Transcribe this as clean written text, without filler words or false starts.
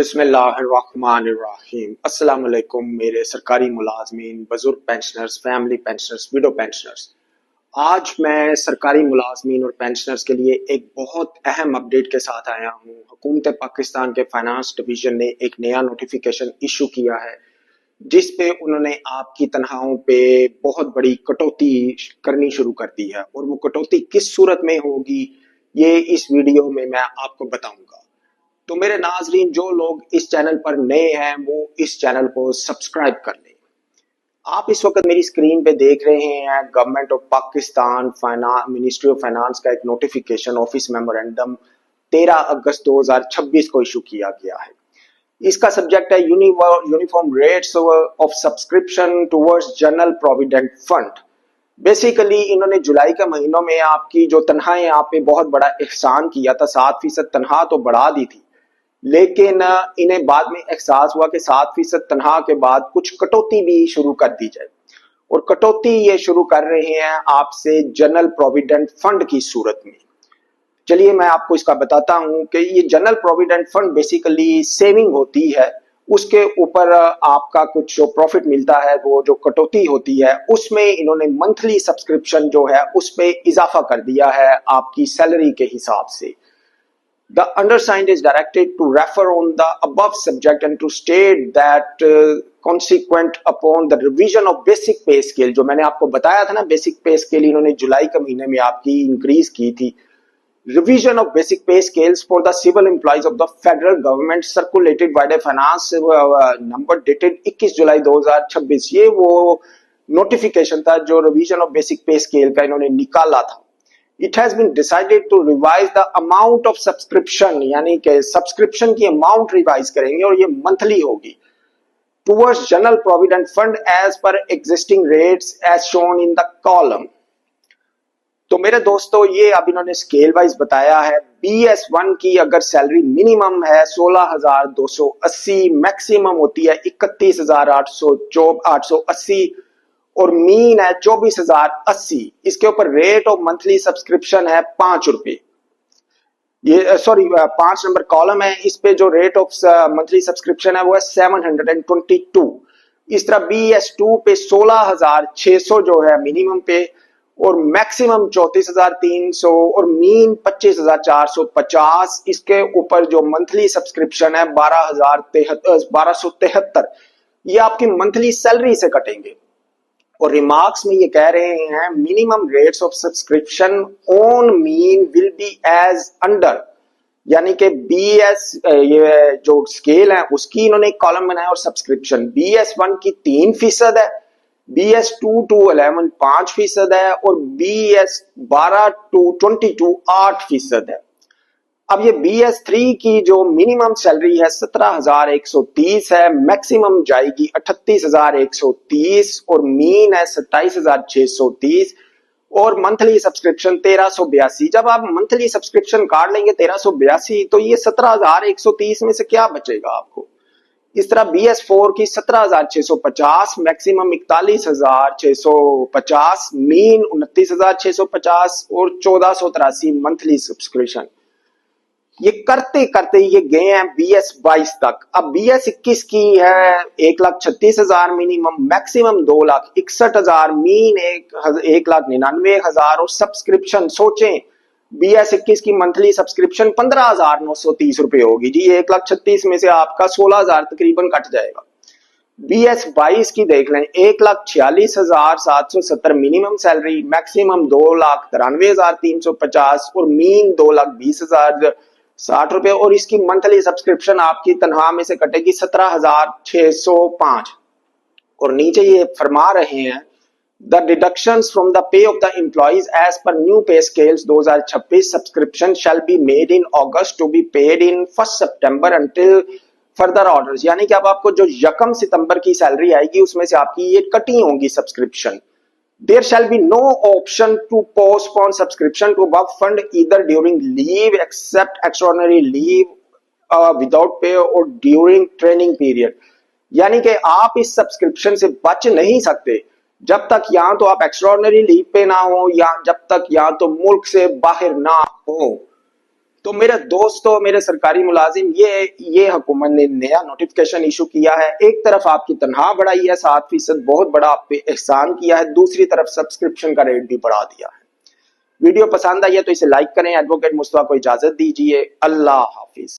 बिस्मिल्लाहिर्रहमानिर्रहीम। अस्सलाम वालेकुम मेरे सरकारी मुलाजमीन, बुजुर्ग pensioners, family pensioners, window pensioners. आज मैं सरकारी मुलाजमीन और पेंशनर्स के लिए एक बहुत अहम अपडेट के साथ आया हूँ। हुकूमत पाकिस्तान के फाइनेंस डिवीजन ने एक नया नोटिफिकेशन इशू किया है जिस पे उन्होंने आपकी तनख्वाहों पे बहुत बड़ी कटौती करनी शुरू कर दी है, और वो कटौती किस सूरत में होगी ये इस वीडियो में मैं आपको बताऊंगा। तो मेरे नाजरीन, जो लोग इस चैनल पर नए हैं वो इस चैनल को सब्सक्राइब कर लें। आप इस वक्त मेरी स्क्रीन पे देख रहे हैं government of Pakistan ministry of finance का एक नोटिफिकेशन ऑफिस मेमोरेंडम 13 अगस्त 2026 को इशू किया गया है। इसका सब्जेक्ट है uniform rates of subscription towards general provident fund. Basically इन्होंने जुलाई के महीनों में आपकी जो तनख्वाहें आप पे बहुत बड़ा एहसान किया था, 7% तनख्वाह तो बढ़ा दी थी, लेकिन इन्हें बाद में एहसास हुआ कि 7% तनख्वाह के बाद कुछ कटौती भी शुरू कर दी जाए, और कटौती ये शुरू कर रहे हैं आपसे जनरल प्रोविडेंट फंड की सूरत में। चलिए मैं आपको इसका बताता हूं कि ये general provident fund basically saving होती है, उसके ऊपर आपका कुछ जो प्रॉफिट मिलता है वो जो कटौती होती है उसमें इन्होंने मंथली सब्सक्रिप्शन जो है उस पे इजाफा कर दिया है आपकी सैलरी के हिसाब से। The undersigned is directed to refer on the above subject and to state that consequent upon the revision of basic pay scale, जो मैंने आपको बताया था ना, बेसिक पे स्केल इन्होंने जुलाई के महीने में आपकी इंक्रीज की थी। Revision of basic pay scales for the civil employees of the federal government circulated by the finance number dated 21 जुलाई 2026। ये वो नोटिफिकेशन था जो रिवीजन ऑफ बेसिक पे स्केल का इन्होंने निकाला था। It has been decided to revise the amount of subscription, यानी कि सब्सक्रिप्शन की अमाउंट रिवाइज करेंगे और ये मंथली होगी towards general provident fund as per existing rates as shown in the column। तो मेरे दोस्तों, ये अब इन्होंने स्केल वाइज बताया है। BS1 की अगर सैलरी मिनिमम है 16,280, मैक्सिमम होती है 31,880 और मीन है 24,080। इसके ऊपर रेट ऑफ मंथली सब्सक्रिप्शन है 5 रुपए। ये 5 नंबर कॉलम है, इस पे जो रेट ऑफ मंथली सब्सक्रिप्शन है वो है 722। इस तरह BS2 पे 16,600 जो है मिनिमम पे, और मैक्सिमम 34,300 और मीन 25,450। इसके ऊपर जो मंथली सब्सक्रिप्शन है 12,13 ये आपकी मंथली सैलरी से कटेंगे। और रिमार्क्स में ये कह रहे हैं minimum rates of subscription on mean will be as under, यानी कि BS ये जो स्केल है उसकी इन्होंने एक कॉलम बनाया, और सब्सक्रिप्शन BS1 की 3% है, BS2 to 11 5% है, और BS12 to 22 8% है। अब ये BS3 की जो मिनिमम सैलरी है 17,130 है, मैक्सिमम जाएगी 38,130 और मीन है 27,630, और मंथली सब्सक्रिप्शन 1382। जब आप मंथली सब्सक्रिप्शन काट लेंगे 1382 तो ये 17,130 में से क्या बचेगा आपको। इस तरह BS4 की 17,650, मैक्सिमम 41,650, मीन 29,650 और 1483 मंथली सब्सक्रिप्शन। ये करते करते ये गए हैं BS22 तक। अब BS21 की है 1,36,000 मिनिमम, मैक्सिमम 2,61,000, मीन 1,99,000 और सब्सक्रिप्शन सोचें BS21 की मंथली सब्सक्रिप्शन 15,930 रुपए होगी जी। 1,36,000 में से आपका 16,000 तकरीबन कट जाएगा। BS22 की देख लें 1,46,770 मिनिमम सैलरी, मैक्सिमम 2,93,350 और मीन 2,20,060 रुपए, और इसकी मंथली सब्सक्रिप्शन आपकी तनख्वाह में से कटेगी 17,605। और नीचे ये फरमा रहे हैं The deductions from the pay of the employees as per new pay scales 2026 subscription shall be made in August to be paid in 1st September until further orders। यानी कि अब आपको जो 1 सितंबर की सैलरी आएगी उसमें से आपकी ये कटी होंगी subscription. There shall be no option to postpone subscription to above fund either during leave except extraordinary leave without pay or during training period। यानी कि आप इस सब्सक्रिप्शन से बच नहीं सकते जब तक या तो आप एक्स्ट्राऑर्डिनरी लीव पे ना हो, या जब तक या तो मुल्क से बाहर ना हो। تو میرے دوستوں، میرے سرکاری ملازم، یہ حکومت نے نیا نوٹیفکیشن ایشو کیا ہے. ایک طرف آپ کی تنخواہ بڑھائی ہے 7%، بہت بڑا آپ پہ احسان کیا ہے. دوسری طرف سبسکرپشن کا ریٹ بھی بڑھا دیا ہے. ویڈیو پسند آئی ہے تو اسے لائک کریں. ایڈوکیٹ مصطفیٰ کو اجازت دیجیے. اللہ حافظ.